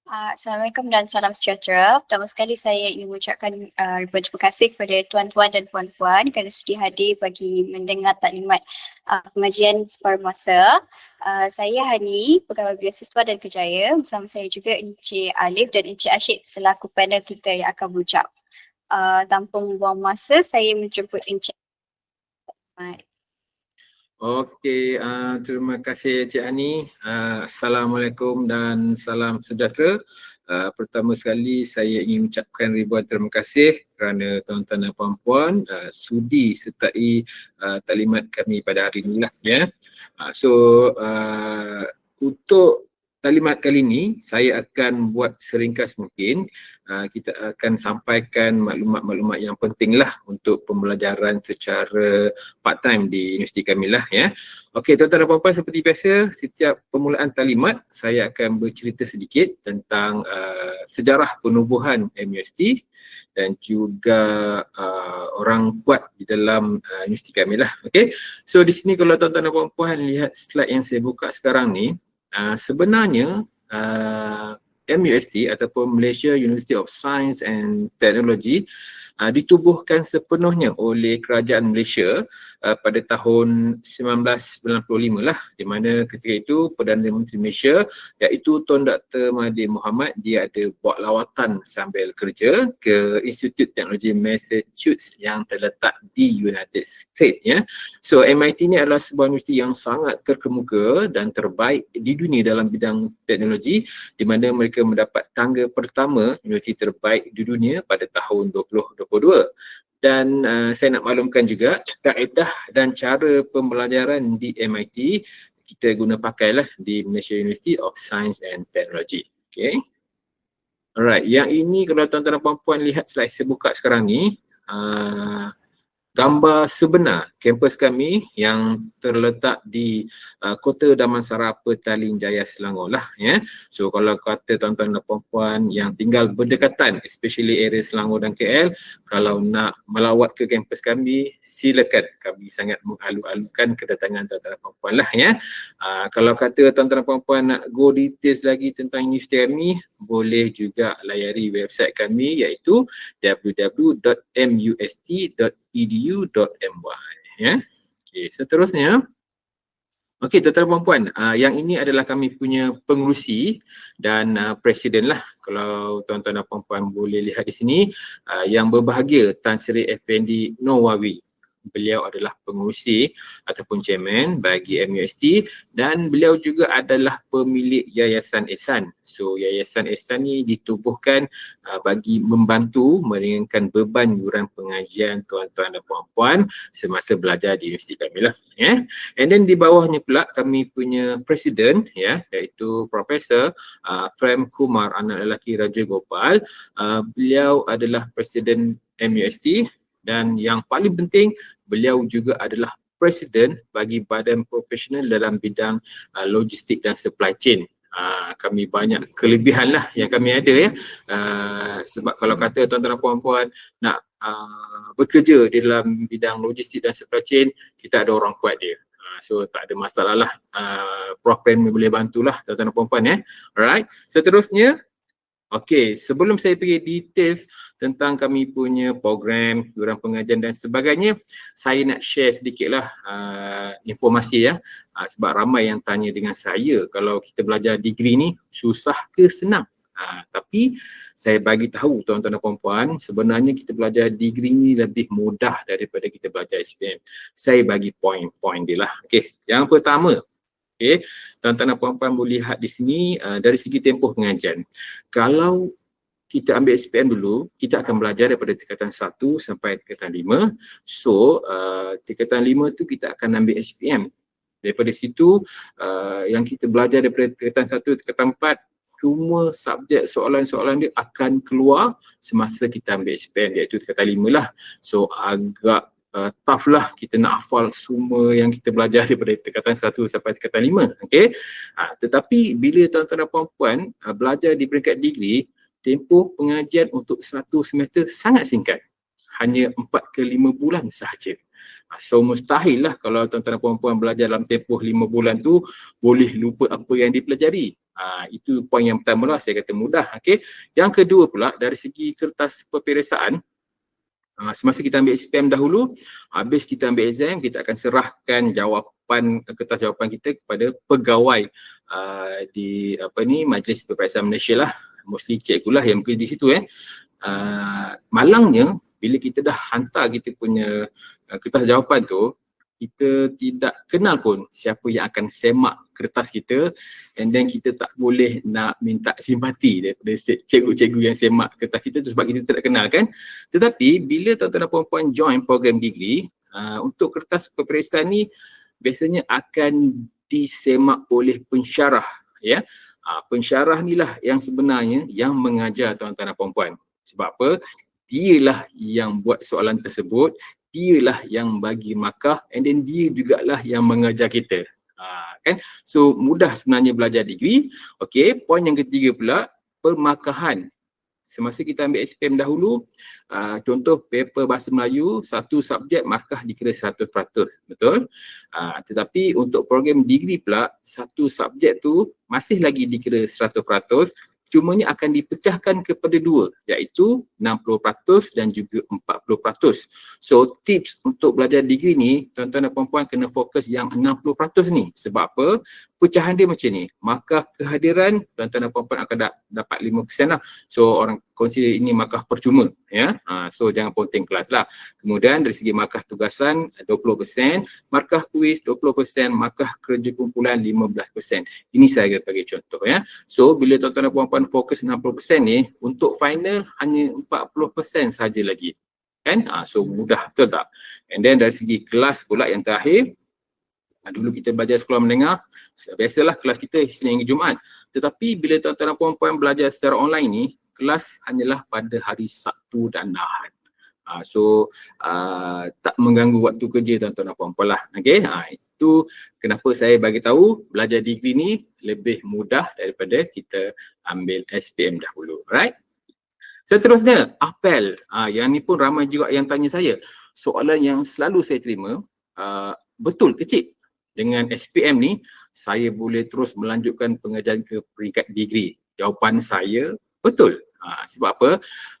Assalamualaikum dan salam sejahtera. Pertama sekali saya ingin mengucapkan berterima kasih kepada tuan-tuan dan puan-puan kerana sudi hadir bagi mendengar taklimat pengajian separuh masa. Saya Hani, pegawai beasiswa dan kerjaya. Bersama saya juga Encik Alif dan Encik Asyik selaku panel kita yang akan berucap. Tanpa membuang masa, saya menjemput Encik Ahmad. Okey, terima kasih Cik Ani. Assalamualaikum dan salam sejahtera. Pertama sekali saya ingin ucapkan ribuan terima kasih kerana tuan-tuan dan puan-puan sudi sertai taklimat kami pada hari ini lah ya. Untuk taklimat kali ini saya akan buat seringkas mungkin. Kita akan sampaikan maklumat-maklumat yang penting lah untuk pembelajaran secara part time di universiti kami lah ya. Okey tuan-tuan dan puan-puan, seperti biasa setiap permulaan taklimat saya akan bercerita sedikit tentang sejarah penubuhan MUST dan juga orang kuat di dalam universiti kami lah. Okey. So di sini kalau tuan-tuan dan puan-puan lihat slide yang saya buka sekarang ni, sebenarnya MUST ataupun Malaysia University of Science and Technology ditubuhkan sepenuhnya oleh kerajaan Malaysia pada tahun 1995 lah, di mana ketika itu Perdana Menteri Malaysia iaitu Tun Dr. Mahathir Mohamad dia ada buat lawatan sambil kerja ke Institut Teknologi Massachusetts yang terletak di United States ya. So MIT ni adalah sebuah universiti yang sangat terkemuka dan terbaik di dunia dalam bidang teknologi, di mana mereka mendapat tangga pertama universiti terbaik di dunia pada tahun 2022. Dan saya nak maklumkan juga kaedah dan cara pembelajaran di MIT kita guna pakailah di Malaysia University of Science and Technology. Okay. Alright, yang ini kalau tuan-tuan dan puan-puan lihat slide saya buka sekarang ni, gambar sebenar kampus kami yang terletak di Kota Damansara Petaling Jaya Selangor lah ya. So kalau kata tuan-tuan dan puan-puan yang tinggal berdekatan, especially area Selangor dan KL, kalau nak melawat ke kampus kami, silakan. Kami sangat mengalu-alukan kedatangan tuan-tuan dan puan-puan lah ya. Kalau kata tuan-tuan dan puan-puan nak go details lagi tentang universiti kami, boleh juga layari website kami iaitu www.must.edu.my ya. Okey, seterusnya. Okey, tuan-tuan dan puan-puan, yang ini adalah kami punya pengerusi dan presiden lah. Kalau tuan-tuan dan puan-puan boleh lihat di sini, yang berbahagia Tan Sri Effendi Nawawi. Beliau adalah pengerusi ataupun chairman bagi MUST dan beliau juga adalah pemilik Yayasan Ehsan. So Yayasan Ehsan ni ditubuhkan bagi membantu meringankan beban yuran pengajian tuan-tuan dan puan-puan semasa belajar di universiti kami lah ya. And then di bawahnya pula kami punya presiden ya, iaitu Profesor Prem Kumar, anak lelaki Raja Gopal. Beliau adalah presiden MUST dan yang paling penting beliau juga adalah presiden bagi badan profesional dalam bidang logistik dan supply chain. Kami banyak kelebihan lah yang kami ada ya. Sebab kalau kata tuan-tuan dan puan-puan nak bekerja di dalam bidang logistik dan supply chain, kita ada orang kuat dia. So tak ada masalah lah. Prof Prem boleh bantulah tuan-tuan dan puan-puan ya. Alright, seterusnya. Okey, sebelum saya pergi details tentang kami punya program, yuran pengajian dan sebagainya, saya nak share sedikitlah informasi ya. Sebab ramai yang tanya dengan saya, kalau kita belajar degree ni susah ke senang? Tapi saya bagi tahu tuan-tuan dan puan-puan, sebenarnya kita belajar degree ni lebih mudah daripada kita belajar SPM. Saya bagi poin-poin dia lah. Okey, yang pertama. Okay, tuan-tuan dan puan-puan boleh lihat di sini dari segi tempoh pengajian. Kalau kita ambil SPM dulu, kita akan belajar daripada tingkatan 1 sampai tingkatan 5. So, tingkatan 5 tu kita akan ambil SPM. Daripada situ, yang kita belajar daripada tingkatan 1, tingkatan 4, semua subjek soalan-soalan dia akan keluar semasa kita ambil SPM, iaitu tingkatan 5 lah. So, agak tough lah kita nak hafal semua yang kita belajar daripada tingkatan 1 sampai tingkatan 5. Okay? Tetapi bila tuan-tuan dan puan-puan belajar di peringkat degree, tempoh pengajian untuk satu semester sangat singkat. hanya 4 ke 5 bulan sahaja. So mustahil lah kalau tuan-tuan dan puan-puan belajar dalam tempoh 5 bulan tu boleh lupa apa yang dipelajari. Itu poin yang pertama lah, saya kata mudah. Okay. Yang kedua pula dari segi kertas peperiksaan, semasa kita ambil SPM dahulu, habis kita ambil exam, kita akan serahkan jawapan, kertas jawapan kita kepada pegawai di Majlis Peperiksaan Malaysia lah. Mostly cikgu lah yang di situ malangnya bila kita dah hantar kita punya kertas jawapan tu, kita tidak kenal pun siapa yang akan semak kertas kita, and then kita tak boleh nak minta simpati daripada cikgu-cikgu yang semak kertas kita tu sebab kita tidak kenal kan. Tetapi bila tuan-tuan dan puan-puan join program degree, untuk kertas peperiksaan ni biasanya akan disemak oleh pensyarah ya. Pensyarah ni lah yang sebenarnya yang mengajar tuan-tuan dan puan-puan. Sebab apa? Dialah yang buat soalan tersebut, dialah yang bagi markah, and then dia jugalah yang mengajar kita. Kan? So mudah sebenarnya belajar degree. Okey, poin yang ketiga pula, permarkahan. Semasa kita ambil SPM dahulu, contoh paper bahasa Melayu, satu subjek markah dikira 100%, betul? Tetapi untuk program degree pula, satu subjek tu masih lagi dikira 100%, cumanya akan dipecahkan kepada dua, iaitu 60% dan juga 40%. So tips untuk belajar degree ni, tuan-tuan dan puan-puan kena fokus yang 60% ni. Sebab apa? Pecahan dia macam ni. Markah kehadiran, tuan-tuan dan puan-puan akan dapat 5% lah. So orang consider ini markah percuma ya. So jangan ponting kelas lah. Kemudian dari segi markah tugasan 20%, markah kuis 20%, markah kerja kumpulan 15%. Ini saya bagi contoh ya. So bila tuan-tuan dan puan-puan fokus 60% ni, untuk final hanya 40% saja lagi. Kan? So mudah, betul tak? And then dari segi kelas pula yang terakhir, dulu kita belajar sekolah menengah, biasalah kelas kita Isnin hingga Jumaat. Tetapi bila tuan-tuan dan puan-puan belajar secara online ni, kelas hanyalah pada hari Sabtu dan Ahad. So tak mengganggu waktu kerja tuan-tuan dan puan-puan lah. Okay? Itu kenapa saya bagi tahu belajar degree ni lebih mudah daripada kita ambil SPM dahulu. Right? Seterusnya, apel. Yang ni pun ramai juga yang tanya saya. Soalan yang selalu saya terima, betul kecil. Dengan SPM ni, saya boleh terus melanjutkan pengajaran ke peringkat degree. Jawapan saya, betul. Sebab apa?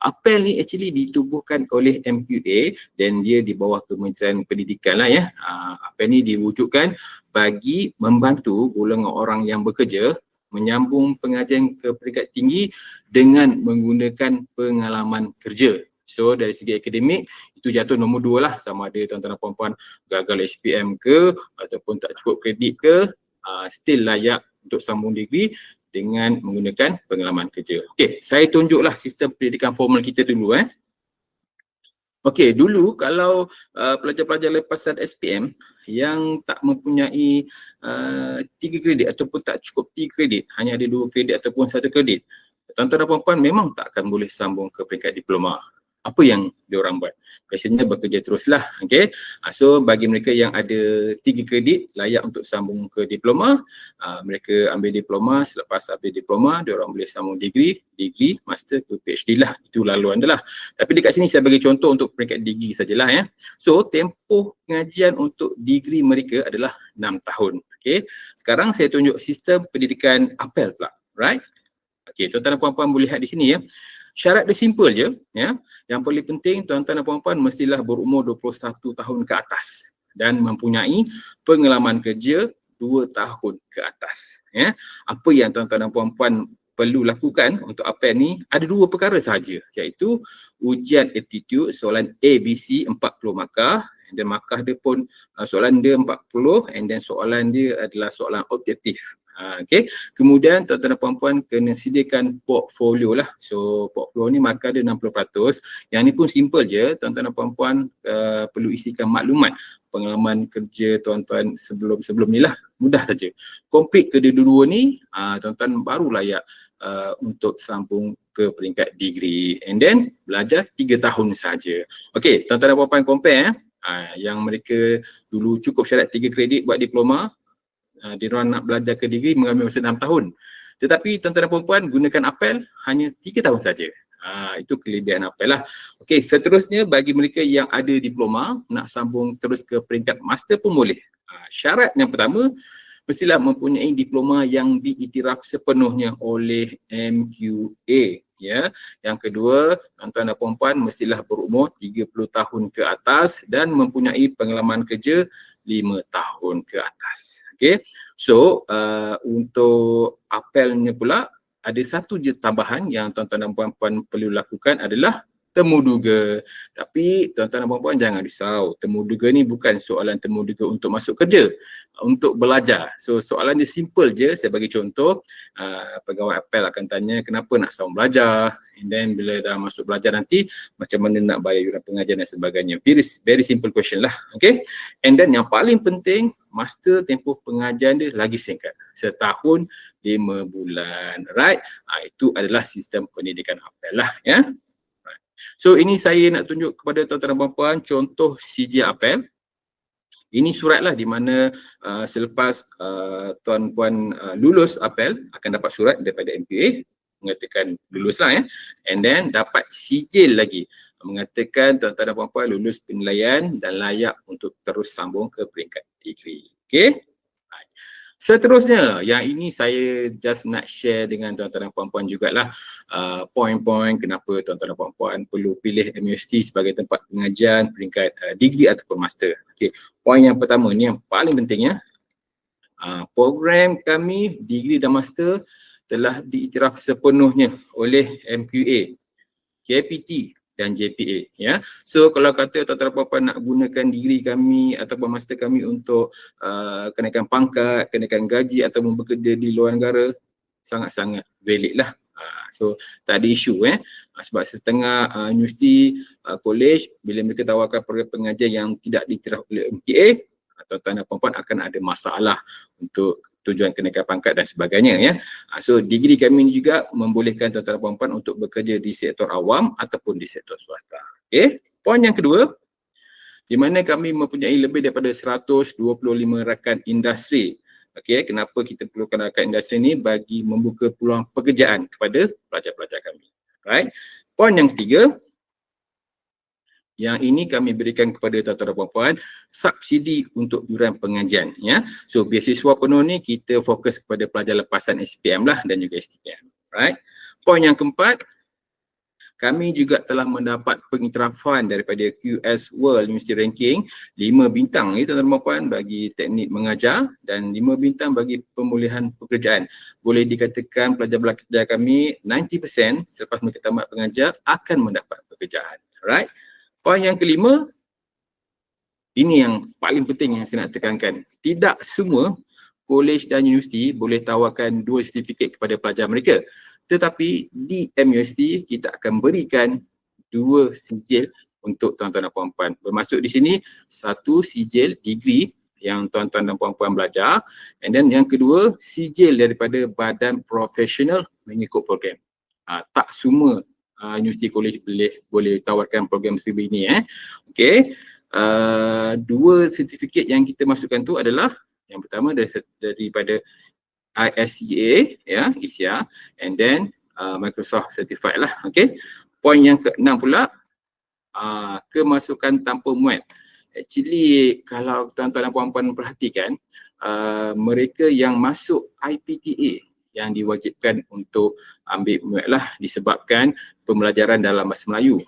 Apel ni actually ditubuhkan oleh MQA dan dia di bawah Kementerian Pendidikan lah ya. Apel ni diwujudkan bagi membantu golongan orang yang bekerja menyambung pengajian ke peringkat tinggi dengan menggunakan pengalaman kerja. So dari segi akademik itu jatuh nombor 2 lah, sama ada tuan-tuan dan puan-puan gagal SPM ke ataupun tak cukup kredit ke, still layak untuk sambung degree dengan menggunakan pengalaman kerja. Okey, saya tunjuklah sistem pendidikan formal kita dulu Okey, dulu kalau pelajar-pelajar lepasan SPM yang tak mempunyai 3 kredit ataupun tak cukup 3 kredit, hanya ada 2 kredit ataupun 1 kredit, tuan-tuan dan puan-puan memang tak akan boleh sambung ke peringkat diploma. Apa yang diorang buat? Biasanya bekerja teruslah. Okay? So bagi mereka yang ada 3 kredit layak untuk sambung ke diploma, mereka ambil diploma, selepas ambil diploma diorang boleh sambung degree, master ke PhD lah. Itu laluan dia lah. Tapi dekat sini saya bagi contoh untuk peringkat degree sajalah ya. So tempoh pengajian untuk degree mereka adalah 6 tahun. Okay? Sekarang saya tunjuk sistem pendidikan apel pula. Right? Okay, tuan-tuan dan puan-puan boleh lihat di sini ya. Syarat dia simple je ya. Yang paling penting tuan-tuan dan puan-puan mestilah berumur 21 tahun ke atas dan mempunyai pengalaman kerja 2 tahun ke atas ya. Apa yang tuan-tuan dan puan-puan perlu lakukan untuk apel ni ada 2 perkara sahaja, iaitu ujian aptitude soalan ABC 40 markah, dan markah dia pun soalan dia 40, and then soalan dia adalah soalan objektif. Okay. Kemudian tuan-tuan dan puan-puan kena sediakan portfolio lah. So portfolio ni markah dia 60%. Yang ni pun simple je, tuan-tuan dan puan-puan perlu isikan maklumat pengalaman kerja tuan-tuan sebelum ni lah. Mudah saja. Complete kedua-dua ni, tuan-tuan baru layak untuk sambung ke peringkat degree, and then belajar 3 tahun saja. Okay, tuan-tuan dan puan-puan compare yang mereka dulu cukup syarat 3 kredit buat diploma, diorang nak belajar ke degree mengambil masa 6 tahun. Tetapi tuan-tuan dan puan-puan gunakan apel hanya 3 tahun saja. Itu kelebihan apel lah. Okey, seterusnya bagi mereka yang ada diploma nak sambung terus ke peringkat master pun boleh. Syarat yang pertama, mestilah mempunyai diploma yang diiktiraf sepenuhnya oleh MQA. Ya. Yang kedua, tuan-tuan dan puan-puan mestilah berumur 30 tahun ke atas dan mempunyai pengalaman kerja 5 tahun ke atas. Okey. So, untuk apelnya pula ada satu je tambahan yang tuan-tuan dan puan-puan perlu lakukan adalah temuduga. Tapi tuan-tuan dan puan-puan jangan risau. Temuduga ni bukan soalan temuduga untuk masuk kerja, untuk belajar. So soalan dia simple je. Saya bagi contoh, pegawai apel akan tanya kenapa nak sambung belajar, and then bila dah masuk belajar nanti macam mana nak bayar yuran pengajian dan sebagainya. Very simple question lah. Okay. And then yang paling penting, masa tempoh pengajian dia lagi singkat, 1 tahun 5 bulan. Right. Itu adalah sistem pendidikan apel lah ya. So ini saya nak tunjuk kepada tuan-tuan dan puan-puan contoh sijil apel. Ini surat lah di mana selepas tuan-puan lulus apel akan dapat surat daripada MPA mengatakan lulus lah ya. And then dapat sijil lagi mengatakan tuan-tuan dan puan-puan lulus penilaian dan layak untuk terus sambung ke peringkat degree. Okay. Seterusnya, yang ini saya just nak share dengan tuan-tuan dan puan-puan jugalah poin-poin kenapa tuan-tuan dan puan-puan perlu pilih MUST sebagai tempat pengajian peringkat degree ataupun master. Okay. Poin yang pertama ni yang paling pentingnya, program kami degree dan master telah diiktiraf sepenuhnya oleh MQA, KPT dan JPA ya. So kalau kata tuan-tuan dan puan-puan nak gunakan degree kami ataupun master kami untuk kenaikan pangkat, kenaikan gaji ataupun bekerja di luar negara, sangat-sangat valid lah. So tak ada isu sebab setengah universiti, college bila mereka tawarkan program pengajian yang tidak diiktiraf oleh MPA, tuan-tuan dan puan-puan akan ada masalah untuk tujuan kenaikan pangkat dan sebagainya ya. So degree kami ni juga membolehkan tuan-tuan dan puan-puan untuk bekerja di sektor awam ataupun di sektor swasta. Okey. Poin yang kedua, di mana kami mempunyai lebih daripada 125 rakan industri. Okey, kenapa kita perlukan rakan industri ni? Bagi membuka peluang pekerjaan kepada pelajar-pelajar kami. Right? Poin yang ketiga, yang ini kami berikan kepada tuan-tuan dan puan-puan subsidi untuk yuran pengajian ya. So beasiswa penuh ni kita fokus kepada pelajar lepasan SPM lah dan juga STPM. Right. Poin yang keempat, kami juga telah mendapat pengiktirafan daripada QS World University Ranking 5 bintang ni tuan-tuan dan puan-puan bagi teknik mengajar dan 5 bintang bagi pemulihan pekerjaan. Boleh dikatakan pelajar-pelajar kami 90% selepas mereka tamat pengajar akan mendapat pekerjaan. Right. Poin yang kelima, ini yang paling penting yang saya nak tekankan. Tidak semua kolej dan universiti boleh tawarkan 2 sertifikat kepada pelajar mereka. Tetapi di MUST kita akan berikan 2 sijil untuk tuan-tuan dan puan-puan. Bermaksud di sini 1 sijil degree yang tuan-tuan dan puan-puan belajar, and then yang kedua sijil daripada badan profesional mengikut program. Tak semua universiti college boleh tawarkan program seperti ini Okey. 2 sertifikat yang kita masukkan tu adalah yang pertama daripada ISEA ya, ISIA, and then Microsoft certified lah. Okey. Poin yang ke-6 pula, kemasukan tanpa muat. Actually kalau tuan-tuan dan puan-puan perhatikan, mereka yang masuk IPTA yang diwajibkan untuk ambil muat lah disebabkan pembelajaran dalam bahasa Melayu.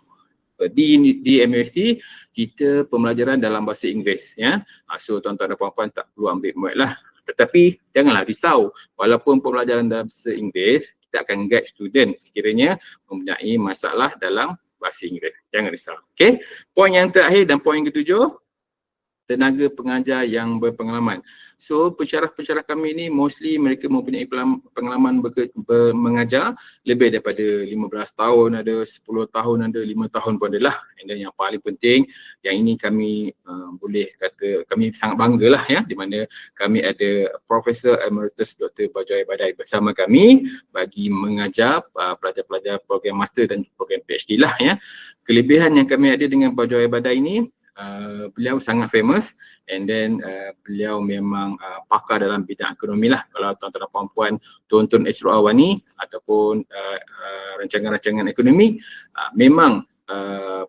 Di MUST kita pembelajaran dalam bahasa Inggeris ya. So tuan-tuan dan puan-puan tak perlu ambil muat lah. Tetapi janganlah risau, walaupun pembelajaran dalam bahasa Inggeris, kita akan guide student sekiranya mempunyai masalah dalam bahasa Inggeris. Jangan risau. Okey. Poin yang terakhir dan poin ke-7, tenaga pengajar yang berpengalaman. So pensyarah-pensyarah kami ni mostly mereka mempunyai pengalaman mengajar lebih daripada 15 tahun ada, 10 tahun ada, 5 tahun pun adalah. And then yang paling penting, yang ini kami boleh kata kami sangat banggalah ya, di mana kami ada Profesor Emeritus Dr. Bajoy Badai bersama kami bagi mengajar pelajar-pelajar program master dan program PhD lah ya. Kelebihan yang kami ada dengan Bajoy Badai ini, beliau sangat famous, and then beliau memang pakar dalam bidang ekonomi lah. Kalau tuan-tuan dan puan-puan tonton Astro Awani ataupun rancangan-rancangan ekonomi, memang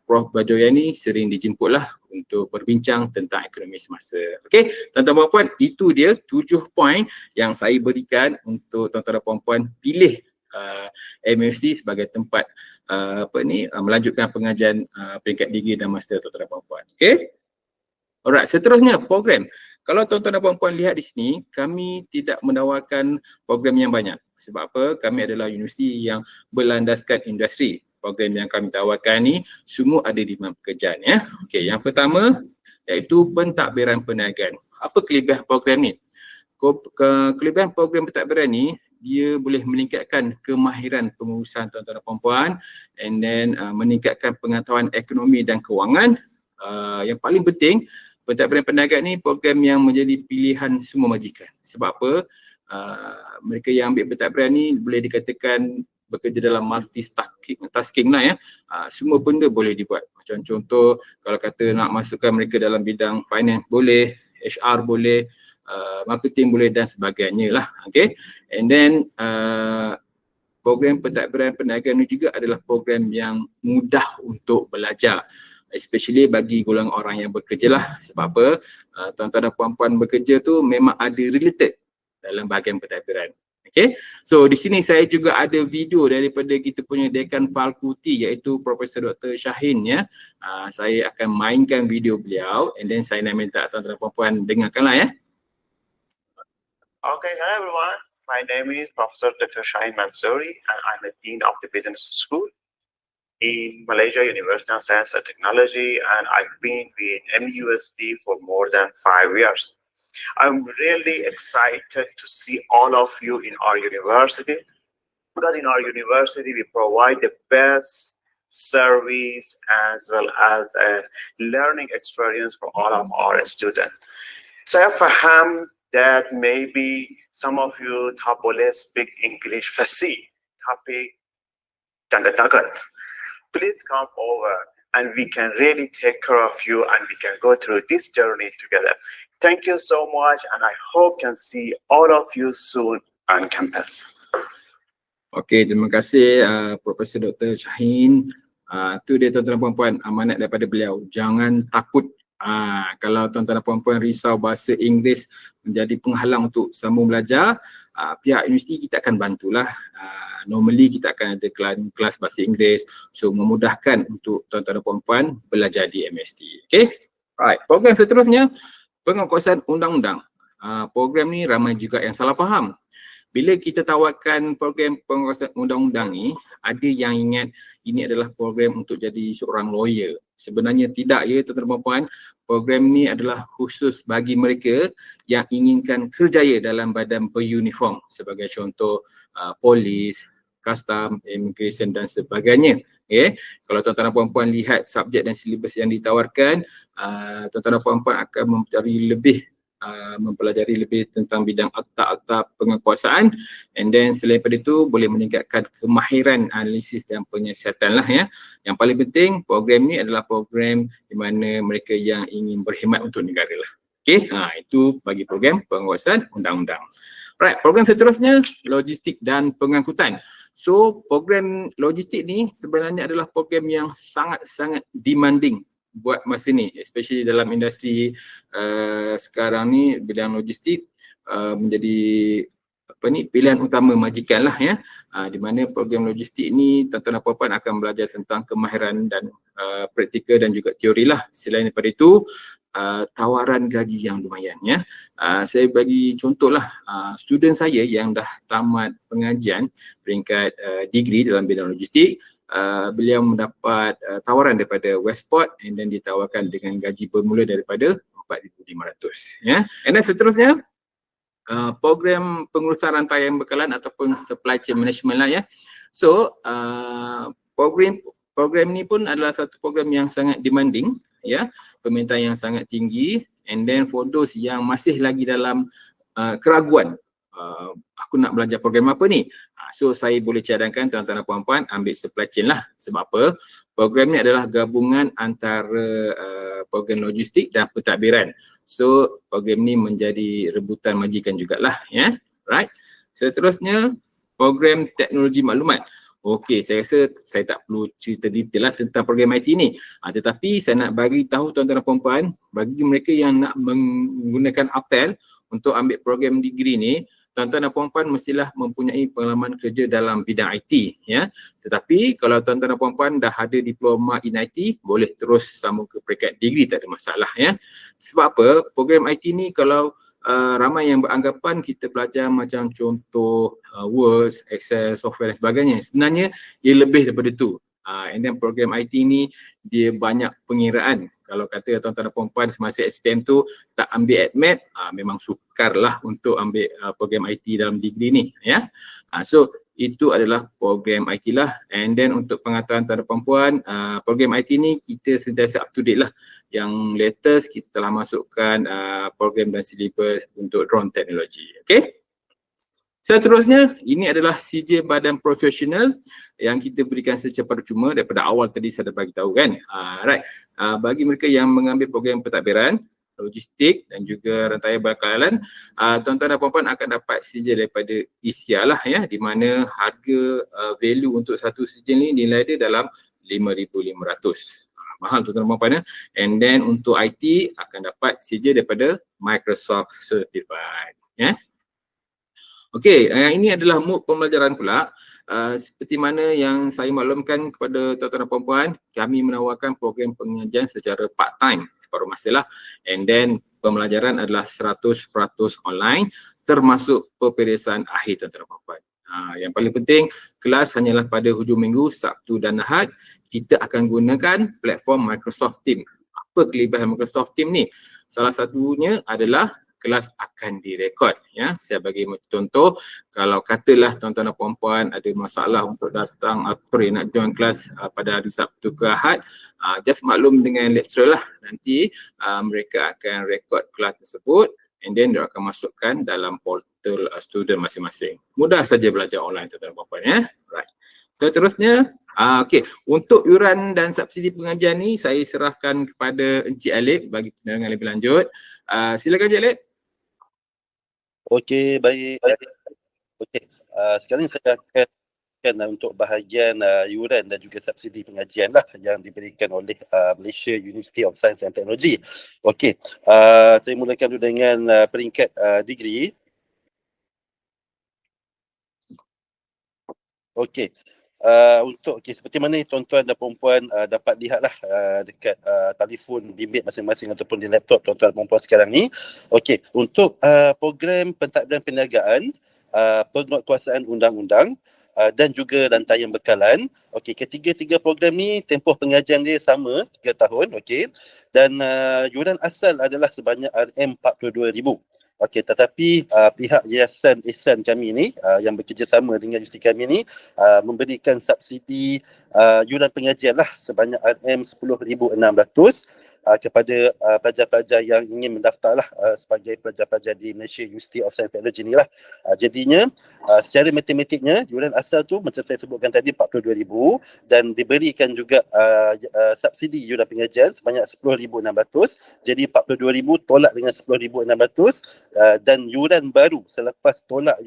Prof. Bajoyani sering dijemput lah untuk berbincang tentang ekonomi semasa. Okey, tuan-tuan dan puan-puan, itu dia 7 poin yang saya berikan untuk tuan-tuan dan puan-puan pilih MUFT sebagai tempat melanjutkan pengajian peringkat degree dan master tuan-tuan dan puan-puan. Okey. Alright, seterusnya program. Kalau tuan-tuan dan puan-puan lihat di sini, kami tidak menawarkan program yang banyak. Sebab apa? Kami adalah universiti yang berlandaskan industri. Program yang kami tawarkan ni semua ada di Dewan Pekerjaan, ya. Okey, yang pertama iaitu pentadbiran perniagaan. Apa kelebihan program ni? Kelebihan program pentadbiran ni, dia boleh meningkatkan kemahiran pengurusan tuan-tuan dan puan-puan, and then meningkatkan pengetahuan ekonomi dan kewangan. Yang paling penting, pentadbiran perniagaan ni program yang menjadi pilihan semua majikan. Sebab apa? Mereka yang ambil pentadbiran ni boleh dikatakan bekerja dalam multitasking lah, ya. Semua benda boleh dibuat. Macam contoh, kalau kata nak masukkan mereka dalam bidang finance boleh, HR boleh, marketing boleh dan sebagainya lah. Okay. And then program pentadbiran perniagaan ni juga adalah program yang mudah untuk belajar, especially bagi golongan orang yang bekerja lah. Sebab apa? Tuan-tuan dan puan-puan bekerja tu memang ada related dalam bahagian pentadbiran. Okay, so di sini saya juga ada video daripada kita punya Dekan Fakulti iaitu Profesor Dr. Shahin, ya. Saya akan mainkan video beliau, and then saya nak minta tuan-tuan dan puan-puan dengarkanlah, ya. Okay, hello everyone. My name is Professor Dr. Shahin Mansouri, and I'm the Dean of the Business School in Malaysia University of Science and Technology, and I've been with MUST for more than 5 years. I'm really excited to see all of you in our university, because in our university we provide the best service as well as a learning experience for all of our students. Saya faham that maybe some of you tak boleh speak English fasih, tapi jangan takut. Please come over and we can really take care of you, and we can go through this journey together. Thank you so much, and I hope can see all of you soon on campus. Okey, terima kasih Profesor Dr. Shahin. Tu dia tuan-tuan dan puan-puan, amanat daripada beliau. Jangan takut. Kalau tuan-tuan dan puan-puan risau bahasa Inggeris menjadi penghalang untuk sambung belajar, pihak universiti kita akan bantulah. Normally kita akan ada kelas bahasa Inggeris, so memudahkan untuk tuan-tuan dan puan-puan belajar di MST. Okay, right. Program seterusnya, penguatkuasaan undang-undang. Program ni ramai juga yang salah faham. Bila kita tawarkan program penguatkuasaan undang-undang ni, ada yang ingat ini adalah program untuk jadi seorang lawyer. Sebenarnya tidak, ya tuan-tuan dan puan-puan. Program ni adalah khusus bagi mereka yang inginkan kerjaya dalam badan beruniform, sebagai contoh polis, custom, immigration dan sebagainya. Okay. Kalau tuan-tuan dan puan-puan lihat subjek dan silibus yang ditawarkan, tuan-tuan dan puan-puan akan mempelajari lebih tentang bidang akta-akta penguatkuasaan, and then selain daripada itu boleh meningkatkan kemahiran analisis dan penyiasatan lah, ya. Yang paling penting program ni adalah program di mana mereka yang ingin berkhidmat untuk negara lah. Okay, itu bagi program penguatkuasaan undang-undang. Right, program seterusnya logistik dan pengangkutan. So program logistik ni sebenarnya adalah program yang sangat-sangat demanding buat masa ni, especially dalam industri sekarang ni. Bidang logistik menjadi pilihan utama majikan lah, ya. Di mana program logistik ni tuan-tuan dan puan-puan akan belajar tentang kemahiran dan praktikal dan juga teori lah. Selain daripada itu, tawaran gaji yang lumayan, ya. Saya bagi contoh lah, student saya yang dah tamat pengajian peringkat degree dalam bidang logistik, beliau mendapat tawaran daripada Westport, and then ditawarkan dengan gaji bermula daripada 4,500, ya. And then seterusnya program pengurusan rantaian bekalan ataupun supply chain management lah, ya. So program ni pun adalah satu program yang sangat demanding, ya, permintaan yang sangat tinggi, and then for those yang masih lagi dalam keraguan aku nak belajar program apa ni? So saya boleh cadangkan tuan-tuan dan puan-puan ambil supply chain lah. Sebab apa? Program ni adalah gabungan antara program logistik dan pentadbiran. So program ni menjadi rebutan majikan jugalah, ya. Right? Seterusnya program teknologi maklumat. Okey, saya rasa saya tak perlu cerita detail lah tentang program IT ni. Tetapi saya nak bagi tahu tuan-tuan dan puan-puan, bagi mereka yang nak menggunakan apel untuk ambil program degree ni, tuan-tuan dan puan-puan mestilah mempunyai pengalaman kerja dalam bidang IT, ya. Tetapi kalau tuan-tuan dan puan-puan dah ada diploma in IT, boleh terus sambung ke peringkat degree, tak ada masalah, ya. Sebab apa? Program IT ni kalau ramai yang beranggapan kita belajar macam contoh Word, Excel, software dan sebagainya. Sebenarnya ia lebih daripada itu. And then program IT ni dia banyak pengiraan. Kalau kata tuan-tuan dan puan-puan semasa SPM tu tak ambil admat, memang sukarlah untuk ambil program IT dalam degree ni, ya. So itu adalah program IT lah. And then untuk pengetahuan tuan-tuan dan puan-puan, program IT ni kita sentiasa up to date lah. Yang latest kita telah masukkan program dan syllabus untuk drone teknologi. Okay. Seterusnya, ini adalah sijil badan profesional yang kita berikan secara percuma daripada awal tadi saya dah bagi tahu kan. Right. Bagi mereka yang mengambil program pentadbiran, logistik dan juga rantaian bekalan, tuan-tuan dan puan-puan akan dapat sijil daripada ISIA lah, ya, di mana harga value untuk satu sijil ni nilai dia dalam 5,500. Mahal tuan-tuan dan puan-puan, ya. And then untuk IT akan dapat sijil daripada Microsoft Certified, ya. Okey, ini adalah mood pembelajaran pula. Seperti mana yang saya maklumkan kepada tuan-tuan dan puan-puan, kami menawarkan program pengajian secara part-time, separuh masa lah. And then pembelajaran adalah 100% online termasuk peperiksaan akhir tuan-tuan dan puan-puan. Yang paling penting, kelas hanyalah pada hujung minggu, Sabtu dan Ahad. Kita akan gunakan platform Microsoft Teams. Apa kelebihan Microsoft Teams ni? Salah satunya adalah kelas akan direkod, ya. Saya bagi contoh, kalau katalah tuan-tuan dan puan-puan ada masalah untuk datang nak join kelas pada hari Sabtu ke Ahad, just maklum dengan lecturer lah, nanti mereka akan rekod kelas tersebut and then dia akan masukkan dalam portal student masing-masing. Mudah saja belajar online tuan-tuan dan puan-puan, ya. Right. Seterusnya, okey, untuk yuran dan subsidi pengajian ni saya serahkan kepada Encik Alip bagi penerangan lebih lanjut. Silakan Encik Alip. Okey, baik. Okey, sekarang saya akan untuk bahagian yuran dan juga subsidi pengajian lah yang diberikan oleh Malaysia University of Science and Technology. Okey, saya mulakan dulu dengan peringkat degree. Okey. Seperti mana tuan-tuan dan puan-puan dapat lihatlah dekat telefon bimbit masing-masing ataupun di laptop tuan-tuan dan puan-puan sekarang ni. Okey, untuk program pentadbiran perniagaan, penguatkuasaan undang-undang dan juga rantaian bekalan. Okey, ketiga-tiga program ni tempoh pengajian dia sama 3 tahun, okey. Dan yuran asal adalah sebanyak RM42,000. Okey, tetapi pihak Yayasan Ihsan kami ni yang bekerjasama dengan universiti kami ni memberikan subsidi yuran pengajian lah sebanyak RM10,600 kepada pelajar-pelajar yang ingin mendaftar lah sebagai pelajar-pelajar di Malaysia University of Science and Technology ni lah. Jadinya secara matematiknya yuran asal tu macam saya sebutkan tadi RM42,000 dan diberikan juga subsidi yuran pengajian sebanyak RM10,600. Jadi RM42,000 tolak dengan RM10,600 dan yuran baru selepas tolak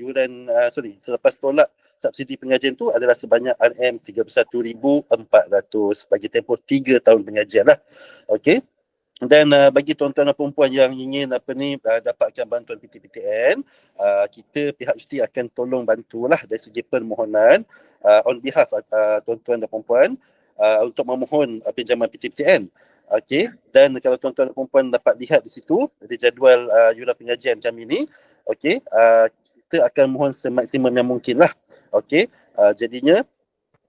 selepas tolak subsidi pengajian tu adalah sebanyak RM31,400 bagi tempoh 3 tahun pengajian lah. Okey. Dan bagi tuan-tuan dan perempuan yang ingin dapatkan bantuan PTPTN, kita pihak universiti akan tolong bantulah dari segi permohonan on behalf tuan-tuan dan perempuan untuk memohon pinjaman PTPTN. Okey, dan kalau tuan-tuan dan perempuan dapat lihat di situ di jadual yuran pengajian kami ni, okey, kita akan mohon semaksimum yang mungkin lah. Okey, jadinya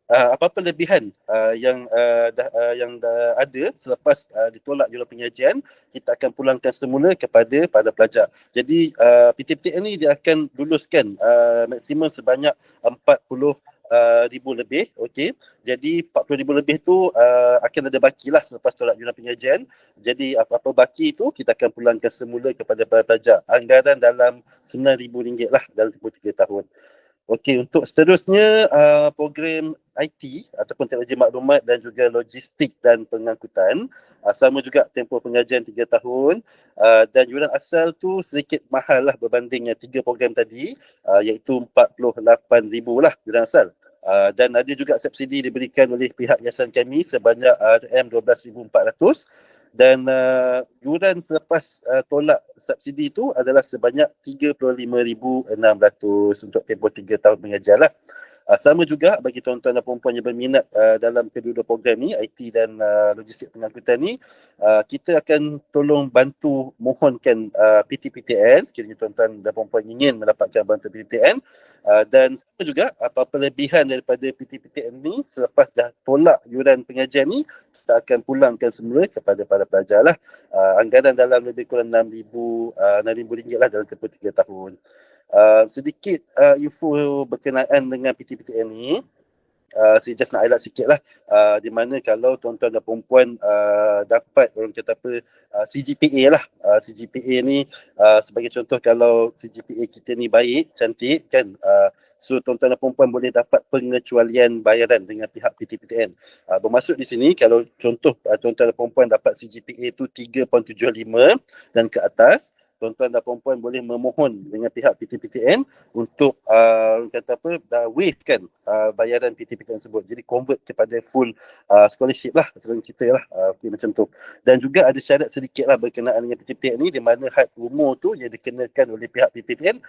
apa-apa lebihan yang dah ada selepas ditolak yuran pengajian, kita akan pulangkan semula kepada pelajar. Jadi PTPTN ni dia akan luluskan maksimum sebanyak 40 ribu lebih. Okey. Jadi 40,000 lebih tu akan ada baki lah selepas tolak yuran pengajian. Jadi apa-apa baki tu kita akan pulangkan semula kepada para pelajar. Anggaran dalam RM9,000 lah dalam tempoh 3 tahun. Okey, untuk seterusnya program IT ataupun teknologi maklumat dan juga logistik dan pengangkutan, sama juga tempoh pengajian 3 tahun, dan yuran asal tu sedikit mahal lah berbanding yang 3 program tadi, iaitu 48,000 lah yuran asal. Dan ada juga subsidi diberikan oleh pihak yayasan kami sebanyak RM12,400, dan yuran selepas tolak subsidi itu adalah sebanyak RM35,600 untuk tempoh 3 tahun pengajian lah. Sama juga bagi tuan-tuan dan perempuan yang berminat dalam kedua-dua program ni, IT dan logistik pengangkutan ni, kita akan tolong bantu mohonkan PTPTN sekiranya tuan-tuan dan perempuan ingin mendapatkan bantuan PTPTN. Dan sama juga apa-apa lebihan daripada PTPTN ni selepas dah tolak yuran pengajian ni, kita akan pulangkan semula kepada para pelajar lah. Anggaran dalam lebih kurang RM6,000 lah dalam tempoh 3 tahun. Sedikit info berkenaan dengan PTPTN ni. Saya just nak highlight sikit lah, di mana kalau tuan-tuan dan perempuan dapat orang kata apa, CGPA lah. CGPA ni sebagai contoh, kalau CGPA kita ni baik, cantik kan, so tuan-tuan dan perempuan boleh dapat pengecualian bayaran dengan pihak PTPTN. Bermaksud di sini kalau contoh tuan-tuan dan perempuan dapat CGPA tu 3.75 dan ke atas, tuan-tuan dan perempuan boleh memohon dengan pihak PTPTN untuk kata apa, waive kan bayaran PTPTN tersebut. Jadi convert kepada full scholarship lah, selain kita lah, okay, macam tu. Dan juga ada syarat sedikit lah berkenaan dengan PTPTN ni, di mana had umur tu yang dikenakan oleh pihak PTPTN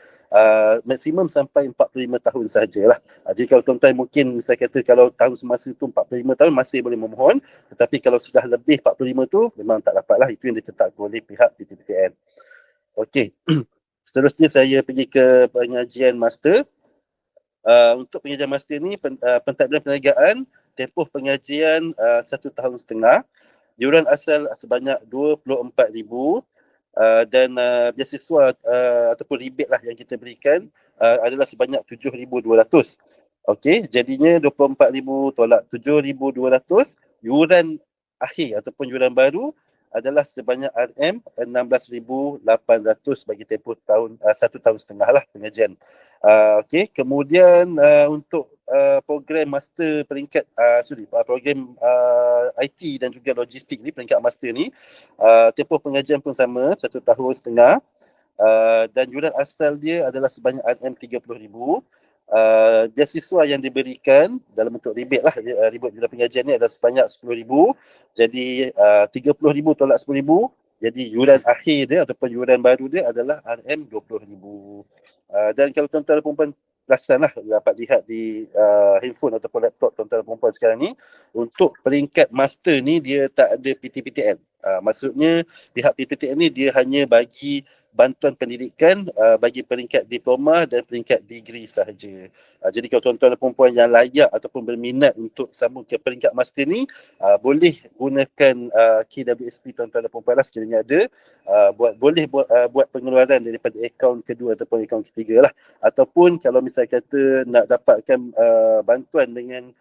maksimum sampai 45 tahun sahajalah. Jadi kalau tuan-tuan mungkin saya kata kalau tahun semasa tu 45 tahun masih boleh memohon, tetapi kalau sudah lebih 45 tu memang tak dapat lah, itu yang ditetapkan oleh pihak PTPTN. Okey, seterusnya saya pergi ke pengajian master. Untuk pengajian master ni, pentadbiran perniagaan, tempoh pengajian 1 tahun setengah, yuran asal sebanyak RM24,000, dan beasiswa ataupun rebate lah yang kita berikan adalah sebanyak RM7,200. Okey, jadinya RM24,000 tolak RM7,200, yuran akhir ataupun yuran baru adalah sebanyak RM16,800 bagi tempoh 1 tahun setengah lah pengajian. Okey, kemudian untuk program master peringkat program IT dan juga logistik ni, peringkat master ni, tempoh pengajian pun sama 1 tahun setengah, dan yuran asal dia adalah sebanyak RM30,000. Beasiswa yang diberikan dalam bentuk rebate lah, rebate yuran pengajian ni adalah sebanyak RM10,000. Jadi RM30,000 tolak RM10,000, jadi yuran akhir dia ataupun yuran baru dia adalah RM20,000. Dan kalau tuan-tuan dan perempuan perasan lah, dapat lihat di handphone ataupun laptop tuan-tuan dan perempuan sekarang ni, untuk peringkat master ni dia tak ada PTPTN. Maksudnya pihak PTPTN ni dia hanya bagi bantuan pendidikan bagi peringkat diploma dan peringkat degree sahaja. Jadi kalau tuan-tuan dan perempuan yang layak ataupun berminat untuk sambung ke peringkat master ni, boleh gunakan KWSP tuan-tuan dan perempuan lah sekiranya ada, boleh buat pengeluaran daripada akaun kedua ataupun akaun ketiga lah. Ataupun kalau misalnya kata nak dapatkan bantuan dengan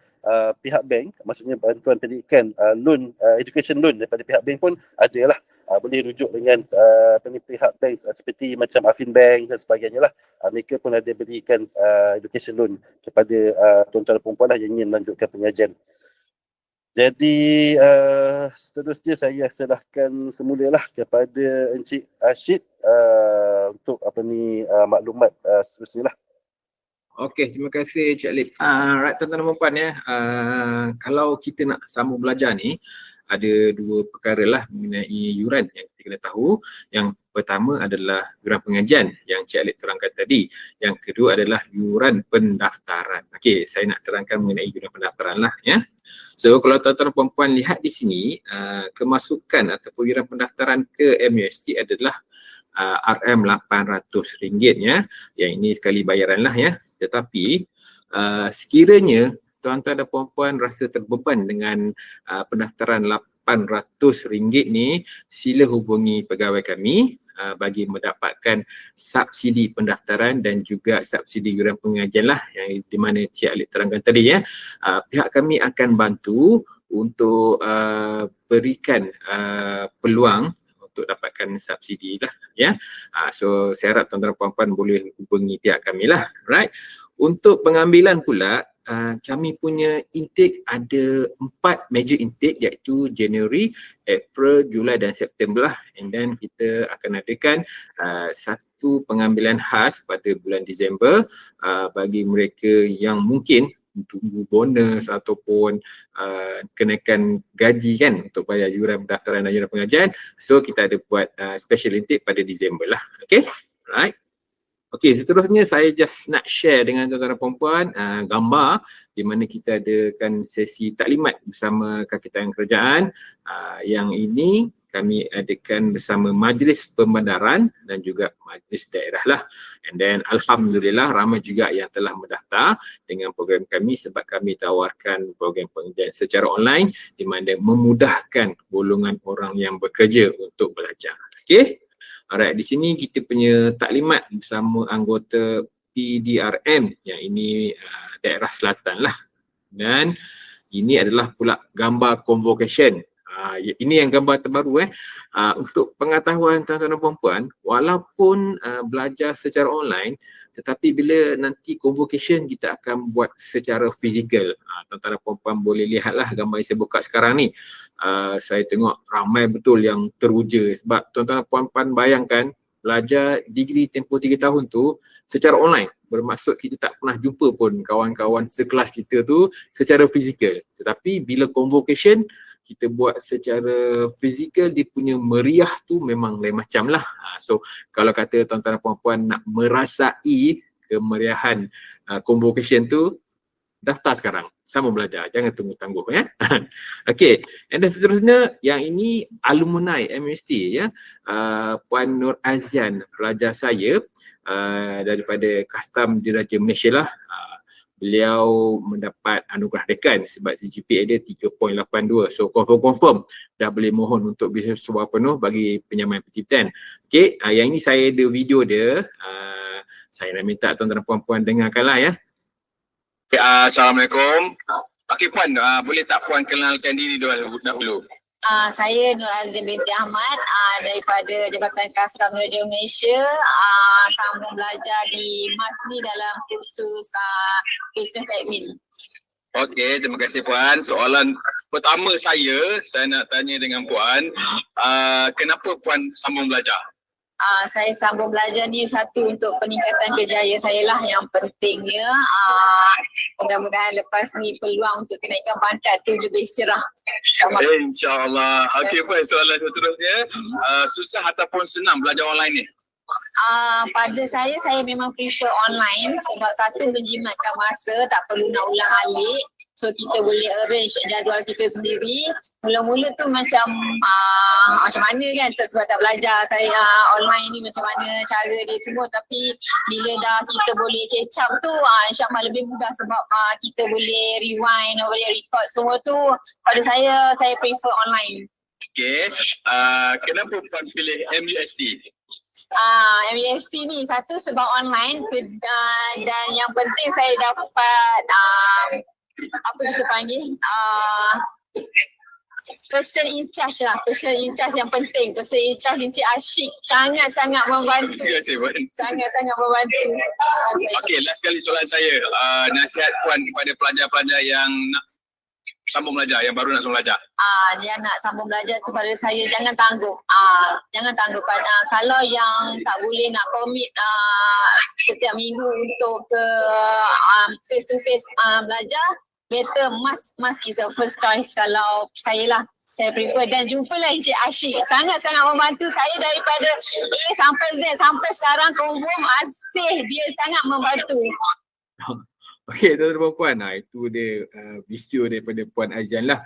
pihak bank, maksudnya bantuan pendidikan, loan, education loan daripada pihak bank pun ada lah. Boleh rujuk dengan pihak bank seperti macam Affin Bank dan sebagainya lah. Mereka pun ada berikan education loan kepada tuan-tuan dan perempuan lah yang ingin melanjutkan pengajian. Jadi seterusnya saya serahkan semula lah kepada Encik Ashid untuk maklumat seterusnya lah. Okey, terima kasih Cik Alip. Right, tuan-tuan dan puan ya, kalau kita nak sambung belajar ni, ada 2 perkara lah mengenai yuran yang kita kena tahu. Yang pertama adalah yuran pengajian yang Cik Alip terangkan tadi. Yang kedua adalah yuran pendaftaran. Okey, saya nak terangkan mengenai yuran pendaftaran lah ya. So kalau tuan-tuan dan puan lihat di sini, kemasukan ataupun yuran pendaftaran ke MUST adalah RM800 ya. Yang ini sekali bayaran lah ya. Tetapi sekiranya tuan-tuan dan puan-puan rasa terbeban dengan pendaftaran RM800 ni, sila hubungi pegawai kami bagi mendapatkan subsidi pendaftaran dan juga subsidi yuran pengajian lah yang di mana Cik Alif terangkan tadi ya. Pihak kami akan bantu untuk berikan peluang untuk dapatkan subsidi lah ya. So saya harap tuan-tuan dan puan-puan boleh hubungi pihak kami lah, right. Untuk pengambilan pula kami punya intake ada 4 major intake iaitu Januari, April, Julai dan September lah, and then kita akan adakan satu pengambilan khas pada bulan Disember bagi mereka yang mungkin tunggu bonus ataupun kenaikan gaji kan untuk bayar yuran pendaftaran dan yuran pengajian. So kita ada buat special intake pada Disember lah. Okay, right. Okay, seterusnya saya just nak share dengan tuan-tuan dan puan-puan gambar di mana kita adakan sesi taklimat bersama kaki tangan kerajaan. Yang ini kami adakan bersama Majlis Pembandaran dan juga Majlis Daerah lah. And then alhamdulillah ramai juga yang telah mendaftar dengan program kami sebab kami tawarkan program pengajian secara online di mana memudahkan golongan orang yang bekerja untuk belajar. Okay. Alright, di sini kita punya taklimat bersama anggota PDRM yang ini daerah selatan lah. Dan ini adalah pula gambar convocation. Ini yang gambar terbaru untuk pengetahuan tuan-tuan dan puan-puan, walaupun belajar secara online tetapi bila nanti convocation kita akan buat secara fizikal. Tuan-tuan dan puan-puan boleh lihatlah gambar yang saya buka sekarang ni. Saya tengok ramai betul yang teruja sebab tuan-tuan dan puan-puan bayangkan belajar degree tempoh 3 tahun tu secara online. Bermaksud kita tak pernah jumpa pun kawan-kawan sekelas kita tu secara fizikal. Tetapi bila convocation kita buat secara fizikal, dia punya meriah tu memang lain macam lah. So kalau kata tuan-tuan dan puan-puan nak merasai kemeriahan convocation tu, daftar sekarang, sama belajar, jangan tunggu-tangguh ya. Okay, and then seterusnya yang ini alumni MUST ya. Puan Nur Azian, pelajar saya daripada Kastam Diraja Malaysia lah. Beliau mendapat anugerah dekan sebab CGPA dia 3.82. So confirm dah boleh mohon untuk beasiswa penuh bagi penyamaian PTPTN. Okay, yang ini saya ada video dia. Saya nak minta tuan-tuan dan puan-puan dengarkanlah ya. Okay, Assalamualaikum. Okay Puan, boleh tak Puan kenalkan diri dahulu? Saya Nur Azim binti Ahmad daripada Jabatan Kastam Diraja Malaysia, sambung belajar di MAS ni dalam kursus Business Admin. Okey, terima kasih Puan. Soalan pertama saya nak tanya dengan Puan, kenapa Puan sambung belajar? Saya sambung belajar ni satu untuk peningkatan kerjaya saya lah yang pentingnya. Mudah-mudahan lepas ni peluang untuk kenaikan pangkat tu lebih cerah. InsyaAllah. Okey Puan, soalan seterusnya, susah ataupun senang belajar online ni? Pada saya memang prefer online sebab satu menjimatkan masa, tak perlu nak ulang-alik. So kita boleh arrange jadual kita sendiri. Mula-mula tu macam mana kan sebab tak belajar saya online ni macam mana cara dia semua, tapi bila dah kita boleh catch up tu insyaAllah lebih mudah sebab kita boleh rewind, boleh record semua tu. Pada saya prefer online. Okey, kenapa Puan pilih MUST? MUST ni satu sebab online dan yang penting saya dapat apa kita panggil person in charge lah, person in charge yang penting. Person in charge Encik Asyik sangat-sangat membantu. Terima kasih Puan. Sangat-sangat membantu. Okey, last kali soalan saya, nasihat Puan kepada pelajar-pelajar yang nak sambung belajar, yang baru nak sambung belajar. Yang nak sambung belajar tu pada saya jangan tangguh. Jangan tangguh kalau yang tak boleh nak commit setiap minggu untuk ke face to face belajar, better MAS is a first choice kalau saya lah. Saya prefer dan jumpalah Encik Asyik. Sangat-sangat membantu saya daripada A sampai Z sampai sekarang confirm masih dia sangat membantu. Okey, tuan-tuan dan puan, itu dia video daripada Puan Azian lah.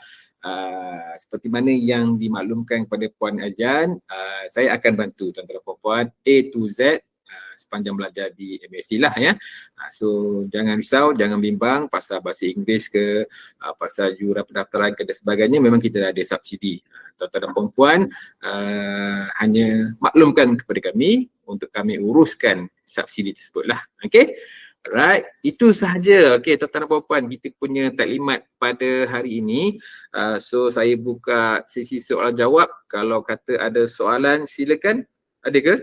Seperti mana yang dimaklumkan kepada Puan Azian, saya akan bantu tuan-tuan dan puan A to Z sepanjang belajar di MSc lah ya. So jangan risau, jangan bimbang pasal bahasa Inggeris ke, pasal jurang pendaftaran ke dan sebagainya, memang kita ada subsidi. Tuan-tuan dan puan-puan, hanya maklumkan kepada kami untuk kami uruskan subsidi tersebut lah. Okay? Right, itu sahaja. Okay, tuan-tuan dan puan-puan, kita punya taklimat pada hari ini. So saya buka sesi soalan jawab. Kalau kata ada soalan, silakan. Ada ke?